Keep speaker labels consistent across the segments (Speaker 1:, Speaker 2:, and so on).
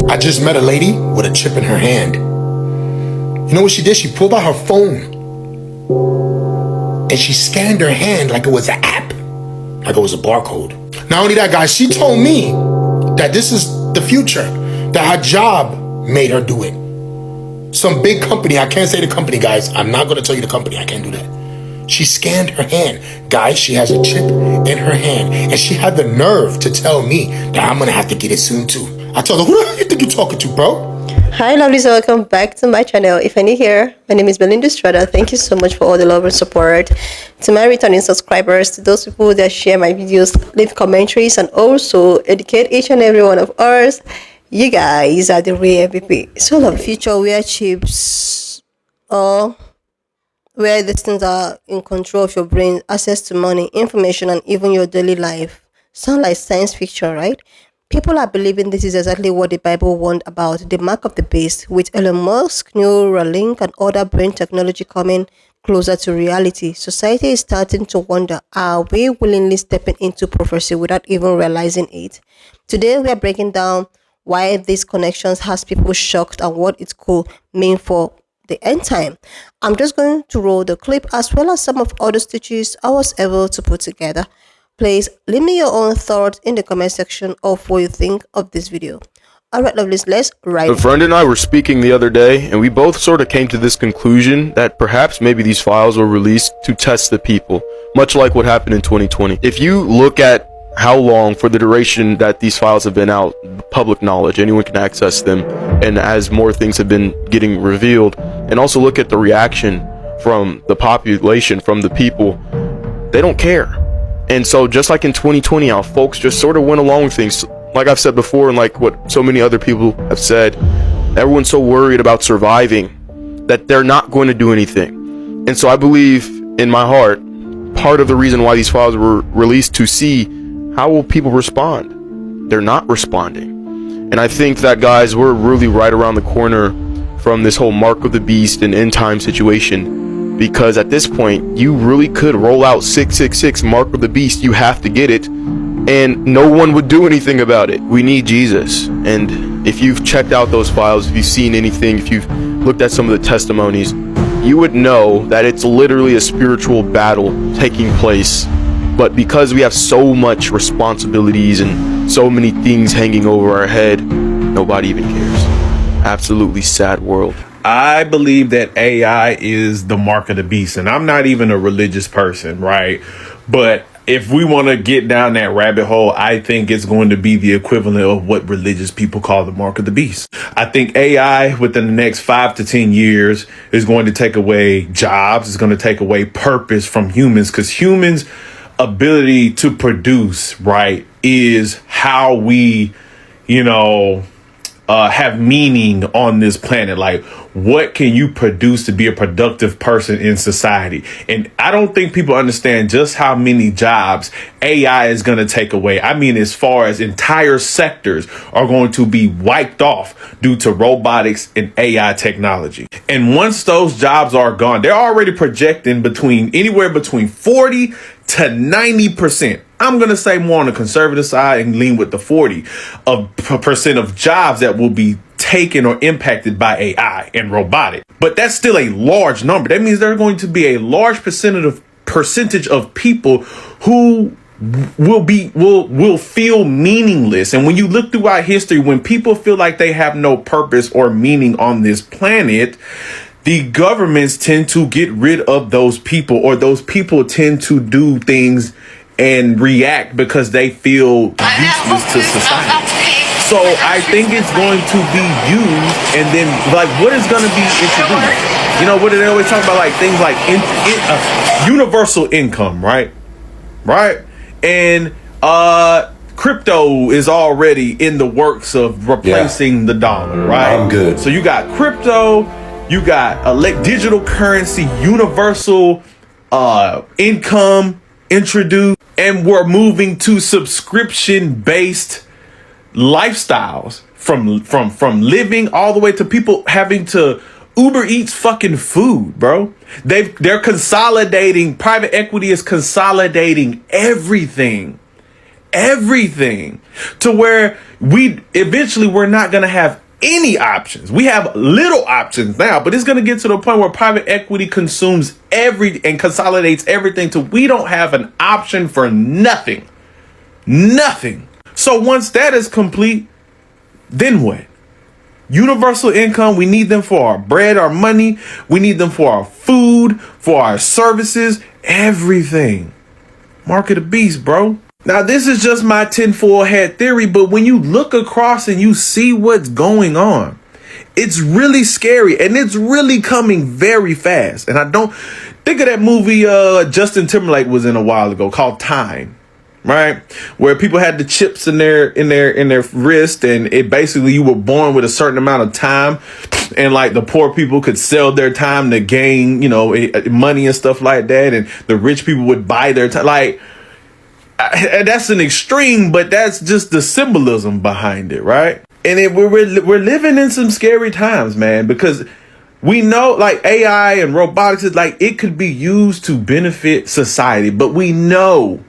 Speaker 1: I just met a lady with a chip in her hand. You know what she did? She pulled out her phone and she scanned her hand like it was an app, like it was a barcode. Not only that, guys, she told me that this is the future, that her job made her do it. Some big company, I can't say the company, guys. I'm not going to tell you the company. I can't do that. She scanned her hand. Guys, she has a chip in her hand. And she had the nerve to tell me that I'm going to have to get it soon, too. I told her, who the hell you think you're talking to, bro?
Speaker 2: Hi, lovelies, and welcome back to my channel. If you're new here, my name is Belinda Strada. Thank you so much for all the love and support. To my returning subscribers, to those people that share my videos, leave commentaries, and also educate each and every one of us, you guys are the real MVP. So, love future where chips or where these things are in control of your brain, access to money, information, and even your daily life. Sound like science fiction, right? People are believing this is exactly what the Bible warned about, the mark of the beast, with Elon Musk, Neuralink, and other brain technology coming closer to reality. Society is starting to wonder, are we willingly stepping into prophecy without even realizing it? Today, we are breaking down why these connections has people shocked and what it could mean for the end time. I'm just going to roll the clip as well as some of other stitches I was able to put together. Please leave me your own thoughts in the comment section of what you think of this video. Alright, lovelies, let's ride.
Speaker 3: A friend and I were speaking the other day, and we both sort of came to this conclusion that perhaps maybe these files were released to test the people, much like what happened in 2020. If you look at how long, for the duration that these files have been out, public knowledge, anyone can access them, and as more things have been getting revealed, and also look at the reaction from the population, from the people, they don't care. And so just like in 2020, how folks just sort of went along with things, like I've said before, and like what so many other people have said, everyone's so worried about surviving that they're not going to do anything. And so I believe in my heart, part of the reason why these files were released to see how will people respond. They're not responding. And I think that, guys, we're really right around the corner from this whole mark of the beast and end time situation. Because at this point, you really could roll out 666, mark of the beast. You have to get it, and no one would do anything about it. We need Jesus. And if you've checked out those files, if you've seen anything, if you've looked at some of the testimonies, you would know that it's literally a spiritual battle taking place. But because we have so much responsibilities and so many things hanging over our head, nobody even cares. Absolutely sad world.
Speaker 4: I believe that AI is the mark of the beast, and I'm not even a religious person, right? But if we want to get down that rabbit hole, I think it's going to be the equivalent of what religious people call the mark of the beast. I think AI within the next 5 to 10 years is going to take away jobs. It's going to take away purpose from humans, because humans' ability to produce, right, is how we, have meaning on this planet. Like, what can you produce to be a productive person in society? And I don't think people understand just how many jobs AI is going to take away. I mean, as far as entire sectors are going to be wiped off due to robotics and AI technology. And once those jobs are gone, they're already projecting anywhere between 40 to 90%. I'm going to say more on the conservative side and lean with the 40% of jobs that will be taken or impacted by AI and robotic. But that's still a large number. That means there's going to be a large percentage of people who will feel meaningless. And when you look throughout history, when people feel like they have no purpose or meaning on this planet, the governments tend to get rid of those people, or those people tend to do things and react because they feel useless to society. So I think it's going to be used, and then like what is going to be introduced? What do they always talk about? Like things like universal income, right? And crypto is already in the works of replacing the dollar, right?
Speaker 1: I'm good.
Speaker 4: So you got crypto, you got digital currency, universal income introduced, and we're moving to subscription-based lifestyles from living all the way to people having to Uber Eats fucking food, bro. They're consolidating. Private equity is consolidating everything. everything to where we're not going to have any options. We have little options now, but it's going to get to the point where private equity consumes and consolidates everything till we don't have an option for nothing. Nothing. So once that is complete, then what? Universal income, we need them for our bread, our money. We need them for our food, for our services, everything. Mark of the beast, bro. Now, this is just my tinfoil hat theory, but when you look across and you see what's going on, it's really scary and it's really coming very fast. And I don't think of that movie Justin Timberlake was in a while ago called Time, right? Where people had the chips in their wrist, and it basically, you were born with a certain amount of time, and like the poor people could sell their time to gain, money and stuff like that, and the rich people would buy their time. Like, that's an extreme, but that's just the symbolism behind it, right? And we're living in some scary times, man, because we know like AI and robotics is like, it could be used to benefit society, but we know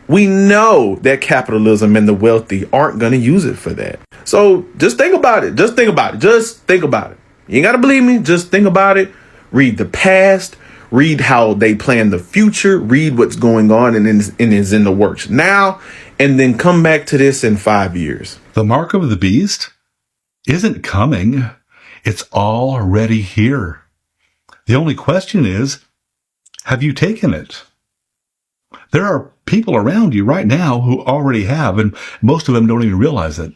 Speaker 4: that capitalism and the wealthy aren't going to use it for that. So just think about it. Just think about it. You ain't got to believe me. Just think about it. Read the past. Read how they plan the future. Read what's going on and is in the works now. And then come back to this in 5 years.
Speaker 5: The mark of the beast isn't coming. It's already here. The only question is, have you taken it? There are people around you right now who already have, and most of them don't even realize it.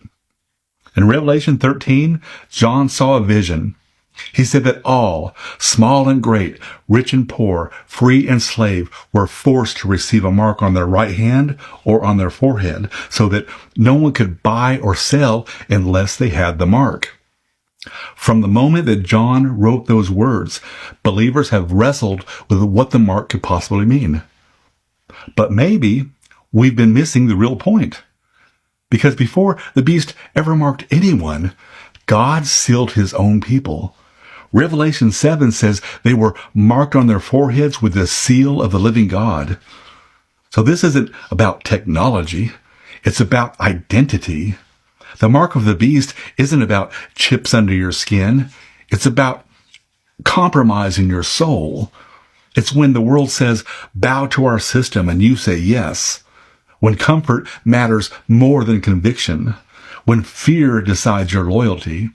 Speaker 5: In Revelation 13, John saw a vision. He said that all, small and great, rich and poor, free and slave, were forced to receive a mark on their right hand or on their forehead, so that no one could buy or sell unless they had the mark. From the moment that John wrote those words, believers have wrestled with what the mark could possibly mean. But maybe we've been missing the real point. Because before the beast ever marked anyone, God sealed his own people. Revelation 7 says they were marked on their foreheads with the seal of the living God. So this isn't about technology. It's about identity. The mark of the beast isn't about chips under your skin. It's about compromising your soul. It's when the world says, bow to our system, and you say yes. When comfort matters more than conviction. When fear decides your loyalty.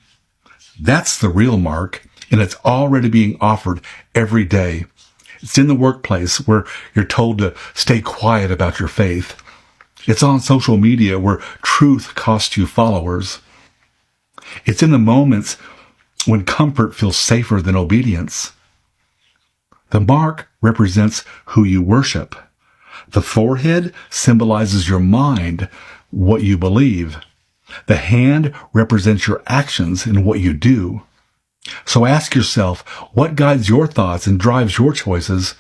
Speaker 5: That's the real mark, and it's already being offered every day. It's in the workplace where you're told to stay quiet about your faith. It's on social media where truth costs you followers. It's in the moments when comfort feels safer than obedience. The mark represents who you worship. The forehead symbolizes your mind, what you believe. The hand represents your actions and what you do. So ask yourself, what guides your thoughts and drives your choices?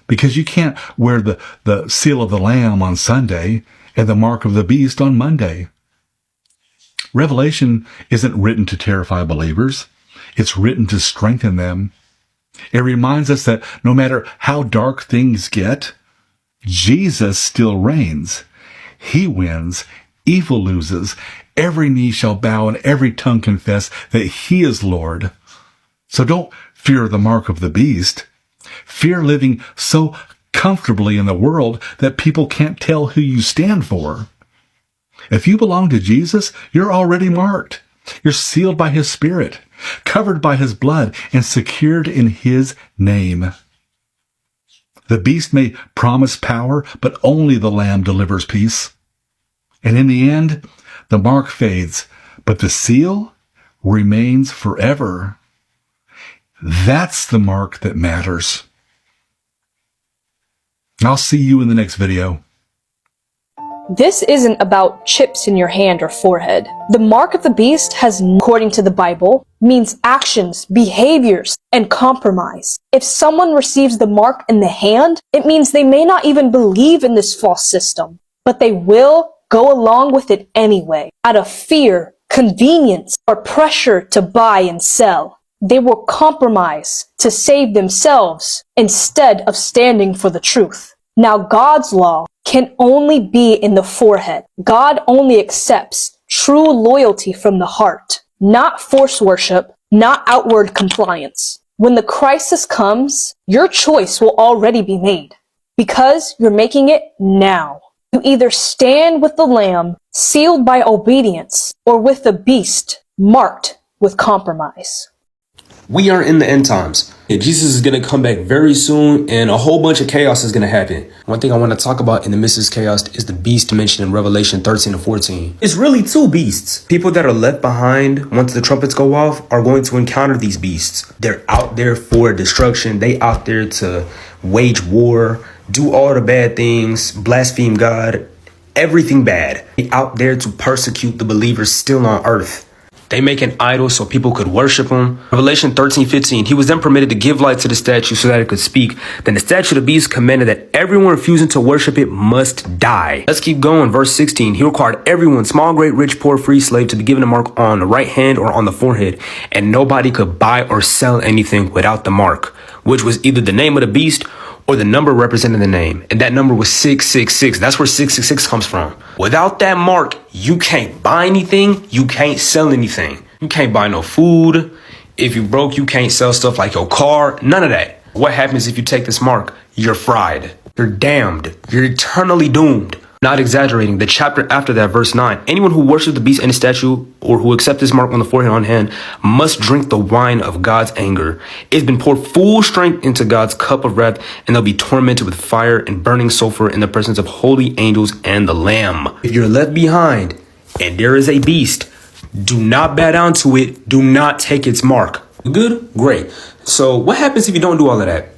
Speaker 5: Because you can't wear the seal of the Lamb on Sunday and the mark of the beast on Monday. Revelation isn't written to terrify believers. It's written to strengthen them. It reminds us that no matter how dark things get, Jesus still reigns. He wins. Evil loses. Every knee shall bow and every tongue confess that he is Lord. So don't fear the mark of the beast. Fear living so comfortably in the world that people can't tell who you stand for. If you belong to Jesus, you're already marked. You're sealed by his Spirit, covered by his blood, and secured in his name. The beast may promise power, but only the Lamb delivers peace. And in the end, the mark fades, but the seal remains forever. That's the mark that matters. I'll see you in the next video.
Speaker 6: This isn't about chips in your hand or forehead. The mark of the beast according to the Bible, means actions, behaviors, and compromise. If someone receives the mark in the hand, it means they may not even believe in this false system, but they will go along with it anyway, out of fear, convenience, or pressure to buy and sell. They will compromise to save themselves instead of standing for the truth. Now, God's law can only be in the forehead. God only accepts true loyalty from the heart, not forced worship, not outward compliance. When the crisis comes, your choice will already be made because you're making it now. You either stand with the Lamb, sealed by obedience, or with the beast, marked with compromise.
Speaker 7: We are in the end times. Jesus is going to come back very soon, and a whole bunch of chaos is going to happen. One thing I want to talk about in the midst of this chaos is the beast mentioned in Revelation 13 and 14. It's really two beasts. People that are left behind once the trumpets go off are going to encounter these beasts. They're out there for destruction. They out there to wage war, do all the bad things, blaspheme God, everything bad. They out there to persecute the believers still on earth. They make an idol so people could worship him. Revelation 13:15, he was then permitted to give life to the statue so that it could speak. Then the statue of the beast commanded that everyone refusing to worship it must die. Let's keep going. Verse 16, he required everyone, small, great, rich, poor, free, slave, to be given a mark on the right hand or on the forehead. And nobody could buy or sell anything without the mark, which was either the name of the beast or the number representing the name. And that number was 666. That's where 666 comes from. Without that mark, you can't buy anything. You can't sell anything. You can't buy no food. If you broke, you can't sell stuff like your car. None of that. What happens if you take this mark? You're fried. You're damned. You're eternally doomed. Not exaggerating. The chapter after that, verse 9. Anyone who worships the beast and the statue or who accepts this mark on the forehead on hand must drink the wine of God's anger. It's been poured full strength into God's cup of wrath, and they'll be tormented with fire and burning sulfur in the presence of holy angels and the Lamb. If you're left behind and there is a beast, do not bow down to it. Do not take its mark. Good? Great. So what happens if you don't do all of that?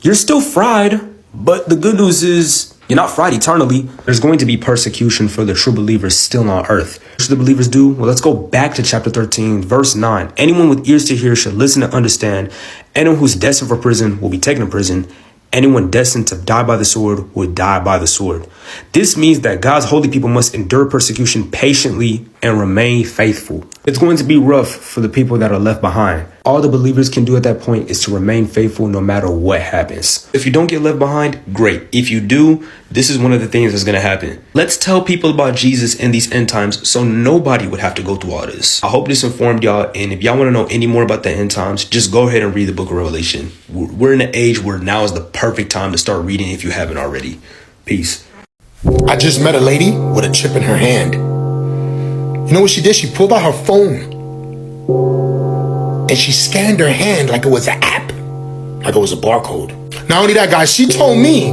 Speaker 7: You're still fried, but the good news is you're not fried eternally. There's going to be persecution for the true believers still on earth. What should the believers do? Well, let's go back to chapter 13, verse 9. Anyone with ears to hear should listen and understand. Anyone who's destined for prison will be taken to prison. Anyone destined to die by the sword will die by the sword. This means that God's holy people must endure persecution patiently and remain faithful. It's going to be rough for the people that are left behind. All the believers can do at that point is to remain faithful no matter what happens. If you don't get left behind, great. If you do, this is one of the things that's going to happen. Let's tell people about Jesus in these end times so nobody would have to go through all this. I hope this informed y'all. And if y'all want to know any more about the end times, just go ahead and read the book of Revelation. We're in an age where now is the perfect time to start reading if you haven't already. Peace.
Speaker 1: I just met a lady with a chip in her hand. You know what she did? She pulled out her phone and she scanned her hand like it was an app, like it was a barcode. Not only that, guys, she told me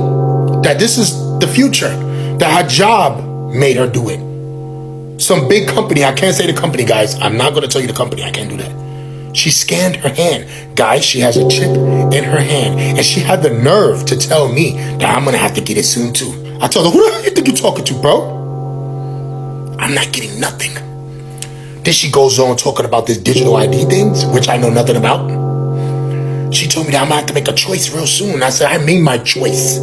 Speaker 1: that this is the future, that her job made her do it. Some big company, I can't say the company, guys. I'm not going to tell you the company. I can't do that. She scanned her hand. Guys, she has a chip in her hand, and she had the nerve to tell me that I'm going to have to get it soon too. I told her, who the hell you think you're talking to, bro? I'm not getting nothing. Then she goes on talking about this digital ID things, which I know nothing about. She told me that I'm gonna have to make a choice real soon. I said, I made my choice.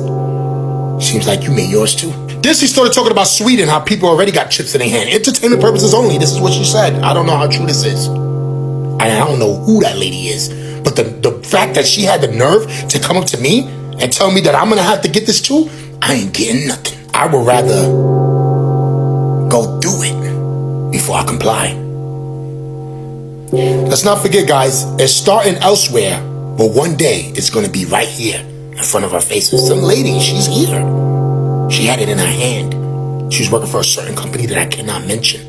Speaker 1: Seems like you made yours too. Then she started talking about Sweden, how people already got chips in their hand. Entertainment purposes only. This is what she said. I don't know how true this is. And I don't know who that lady is. But the fact that she had the nerve to come up to me and tell me that I'm gonna have to get this too, I ain't getting nothing. I would rather go do it before I comply. Let's not forget, guys, it's starting elsewhere, but one day it's going to be right here in front of our faces. Some lady, she's here. She had it in her hand. She's working for a certain company that I cannot mention.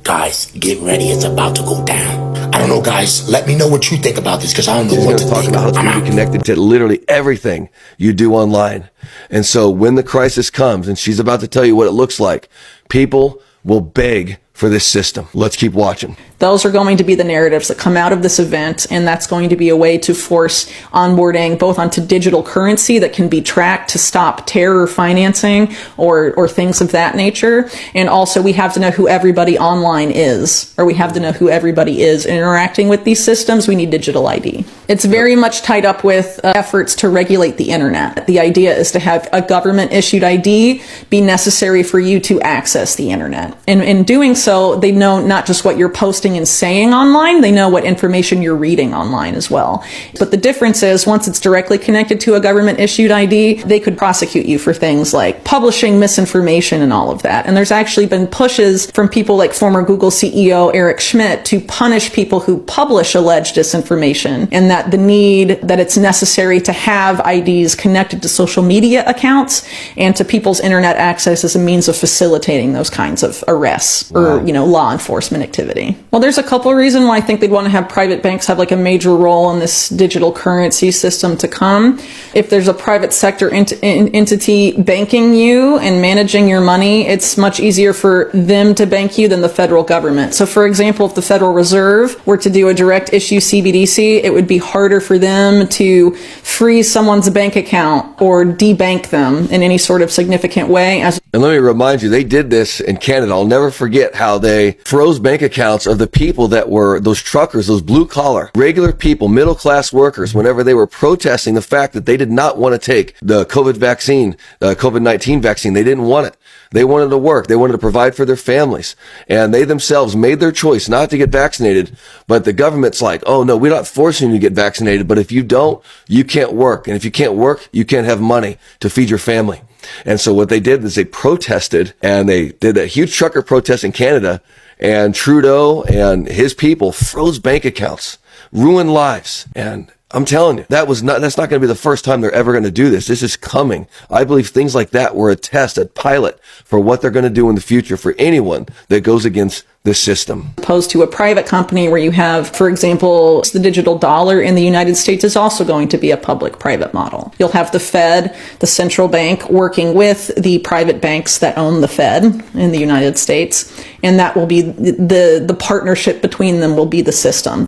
Speaker 1: Guys, get ready. It's about to go down. I don't know, guys. Let me know what you think about this, because I don't know what to think.
Speaker 8: She's going to talk about how to be connected to literally everything you do online. And so when the crisis comes, and she's about to tell you what it looks like, people will beg for this system. Let's keep watching.
Speaker 9: Those are going to be the narratives that come out of this event, and that's going to be a way to force onboarding both onto digital currency that can be tracked to stop terror financing or things of that nature. And also we have to know who everybody online is, or we have to know who everybody is interacting with these systems. We need digital ID. It's very much tied up with efforts to regulate the internet. The idea is to have a government issued ID be necessary for you to access the internet. And in doing so, so they know not just what you're posting and saying online, they know what information you're reading online as well. But the difference is once it's directly connected to a government issued ID, they could prosecute you for things like publishing misinformation and all of that. And there's actually been pushes from people like former Google CEO Eric Schmidt to punish people who publish alleged disinformation, and that the need that it's necessary to have IDs connected to social media accounts and to people's internet access as a means of facilitating those kinds of arrests or, law enforcement activity. Well, there's a couple of reasons why I think they'd want to have private banks have like a major role in this digital currency system to come. If there's a private sector entity banking you and managing your money, it's much easier for them to bank you than the federal government. So for example, if the Federal Reserve were to do a direct issue CBDC, it would be harder for them to freeze someone's bank account or debank them in any sort of significant way.
Speaker 8: And let me remind you, they did this in Canada. I'll never forget how they froze bank accounts of the people that were those truckers, those blue collar, regular people, middle class workers, whenever they were protesting the fact that they did not want to take the COVID-19 vaccine. They didn't want it. They wanted to work. They wanted to provide for their families. And they themselves made their choice not to get vaccinated. But the government's like, oh no, we're not forcing you to get vaccinated. But if you don't, you can't work. And if you can't work, you can't have money to feed your family. And so what they did is they protested, and they did a huge trucker protest in Canada, and Trudeau and his people froze bank accounts, ruined lives. And I'm telling you, that's not going to be the first time they're ever going to do this. This is coming. I believe things like that were a test, a pilot for what they're going to do in the future for anyone that goes against this system.
Speaker 9: Opposed to a private company where you have, for example, the digital dollar in the United States is also going to be a public-private model. You'll have the Fed, the central bank, working with the private banks that own the Fed in the United States, and that will be the partnership between them will be the system.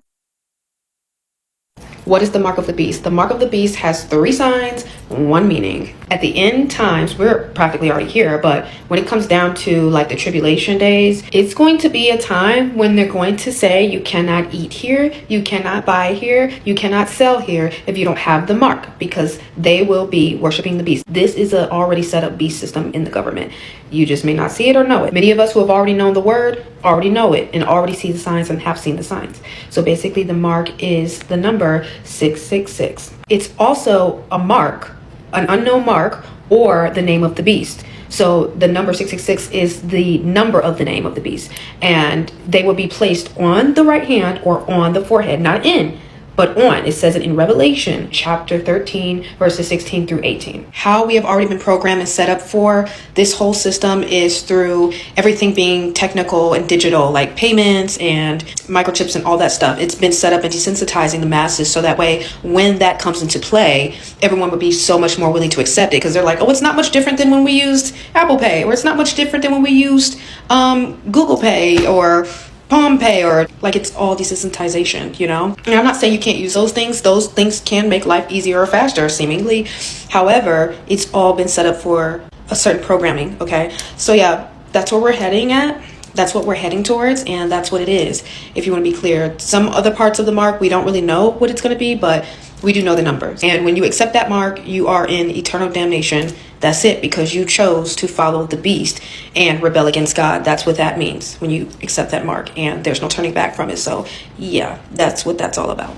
Speaker 10: What is the mark of the beast? The mark of the beast has 3 signs, 1 meaning. At the end times, we're practically already here, but when it comes down to like the tribulation days, it's going to be a time when they're going to say you cannot eat here, you cannot buy here, you cannot sell here if you don't have the mark, because they will be worshiping the beast. This is an already set up beast system in the government. You just may not see it or know it. Many of us who have already known the word already know it and already see the signs and have seen the signs. So basically the mark is the number 666. It's also a mark, an unknown mark, or the name of the beast. So the number 666 is the number of the name of the beast, and they will be placed on the right hand or on the forehead, not in, but on. It says it in Revelation chapter 13, verses 16 through 18. How we have already been programmed and set up for this whole system is through everything being technical and digital, like payments and microchips and all that stuff. It's been set up and desensitizing the masses, so that way when that comes into play, everyone would be so much more willing to accept it, because they're like, oh, it's not much different than when we used Apple Pay, or it's not much different than when we used Google Pay or Palm Pay, or like it's all desensitization, you know? And I'm not saying you can't use those things. Those things can make life easier or faster, seemingly. However, it's all been set up for a certain programming, okay? So yeah, that's where we're heading at. That's what we're heading towards, and that's what it is. If you want to be clear, some other parts of the mark, we don't really know what it's going to be, but we do know the numbers. And when you accept that mark, you are in eternal damnation. That's it, because you chose to follow the beast and rebel against God. That's what that means when you accept that mark, and there's no turning back from it. So yeah, that's what that's all about.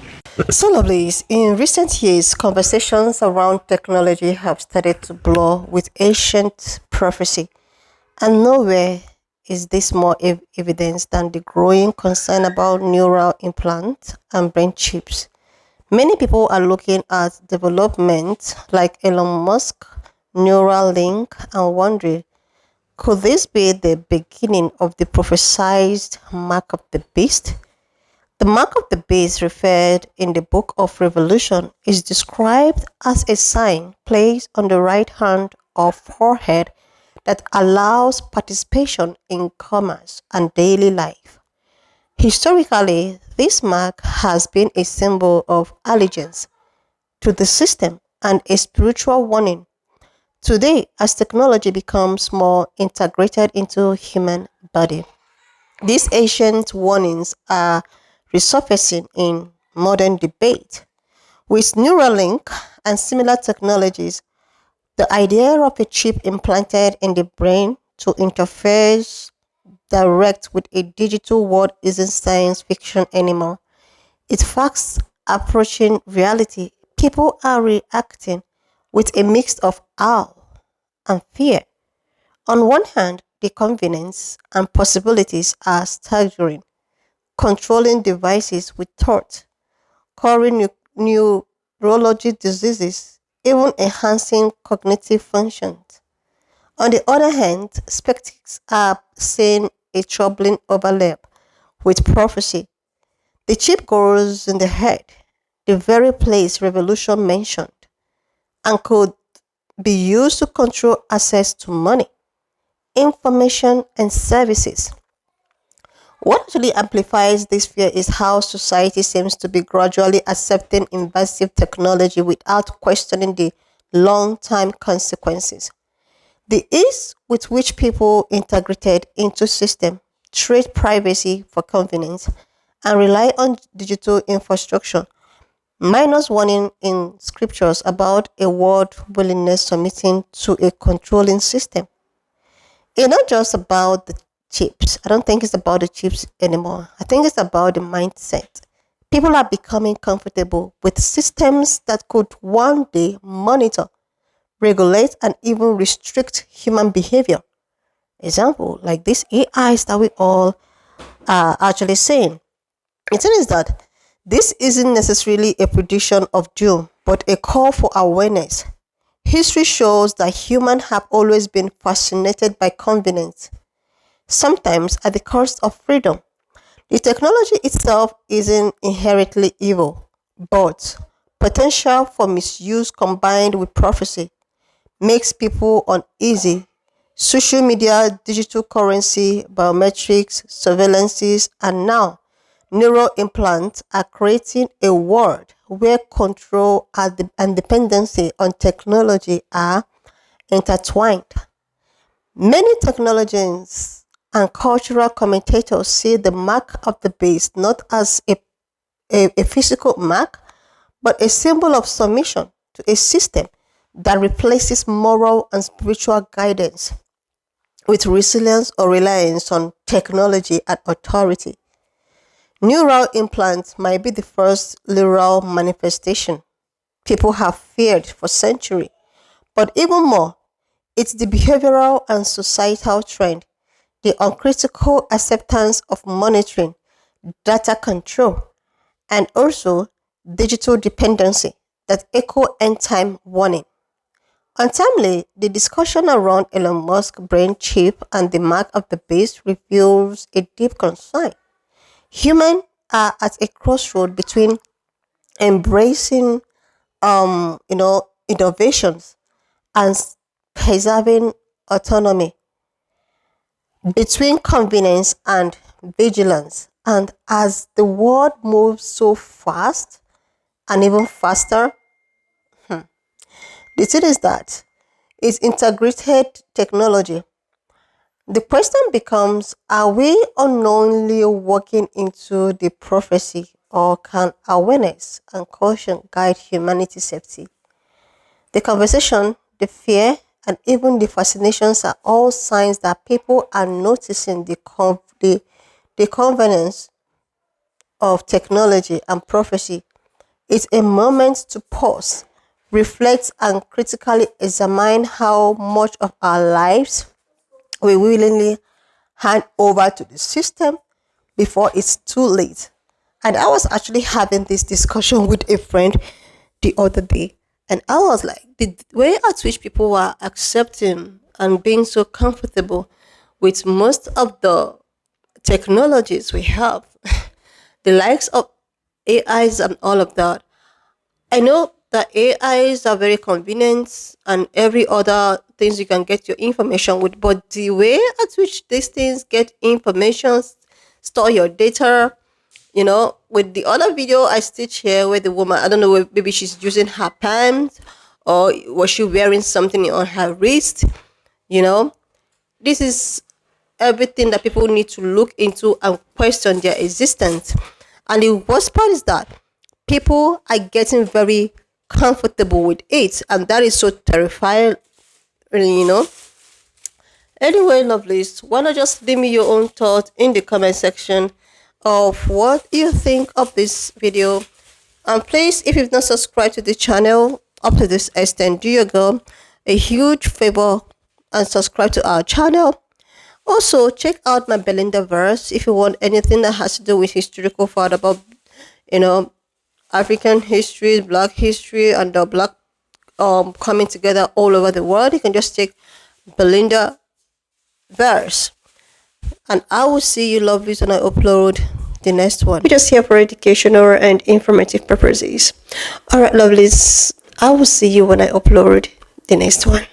Speaker 2: So lovelies, in recent years, conversations around technology have started to blur with ancient prophecy, and nowhere is this more evidence than the growing concern about neural implants and brain chips. Many people are looking at development like Elon Musk, Neuralink, and wondering, could this be the beginning of the prophesied mark of the beast? The mark of the beast referred in the book of Revelation is described as a sign placed on the right hand or forehead that allows participation in commerce and daily life. Historically, this mark has been a symbol of allegiance to the system and a spiritual warning. Today, as technology becomes more integrated into human body, these ancient warnings are resurfacing in modern debate. With Neuralink and similar technologies, the idea of a chip implanted in the brain to interface direct with a digital world isn't science fiction anymore. It's fast approaching reality. People are reacting with a mix of awe and fear. On one hand, the convenience and possibilities are staggering, controlling devices with thought, curing neurology diseases, even enhancing cognitive functions. On the other hand, skeptics are seeing a troubling overlap with prophecy. The chip grows in the head, the very place revolution mentioned, and could be used to control access to money, information, and services. What actually amplifies this fear is how society seems to be gradually accepting invasive technology without questioning the long term consequences. The ease with which people integrated into system, trade privacy for convenience, and rely on digital infrastructure, minus warning in scriptures about a world willingness submitting to a controlling system. It's not just about the chips. I don't think it's about the chips anymore. I think it's about the mindset. People are becoming comfortable with systems that could one day monitor, regulate, and even restrict human behavior. Example, like these AIs that we all are actually saying. The thing is that this isn't necessarily a prediction of doom, but a call for awareness. History shows that humans have always been fascinated by convenience, sometimes at the cost of freedom. The technology itself isn't inherently evil, but potential for misuse combined with prophecy makes people uneasy. Social media, digital currency, biometrics, surveillances, and now neural implants are creating a world where control and dependency on technology are intertwined. Many technologians and cultural commentators see the mark of the beast not as a physical mark, but a symbol of submission to a system that replaces moral and spiritual guidance with resilience or reliance on technology and authority. Neural implants might be the first literal manifestation people have feared for centuries, but even more, it's the behavioral and societal trend, the uncritical acceptance of monitoring, data control, and also digital dependency that echo end time warning. Untimely, the discussion around Elon Musk's brain chip and the mark of the beast reveals a deep concern. Humans are at a crossroad between embracing innovations and preserving autonomy, between convenience and vigilance. And as the world moves so fast and even faster, the thing is that it's integrated technology. The question becomes, are we unknowingly walking into the prophecy, or can awareness and caution guide humanity's safety? The conversation, the fear, and even the fascinations are all signs that people are noticing the convenience of technology and prophecy. It's a moment to pause, reflect, and critically examine how much of our lives we willingly hand over to the system before it's too late. And I was actually having this discussion with a friend the other day, and I was like, the way at which people are accepting and being so comfortable with most of the technologies we have, the likes of AIs and all of that. I know that AIs are very convenient and every other things you can get your information with, but the way at which these things get information, store your data, with the other video I stitched here where the woman, I don't know, maybe she's using her palms or was she wearing something on her wrist, you know, this is everything that people need to look into and question their existence. And the worst part is that people are getting very comfortable with it, and that is so terrifying, you know. Anyway, lovelies, why not just leave me your own thought in the comment section of what you think of this video. And please, if you've not subscribed to the channel up to this extent, do your girl a huge favor and subscribe to our channel. Also, check out my Belinda verse if you want anything that has to do with historical fact about, African history, Black history, and the Black coming together all over the world. You can just take Belinda verse, and I will see you lovelies when I upload the next one. We're just here for educational and informative purposes. All right, lovelies, I will see you when I upload the next one.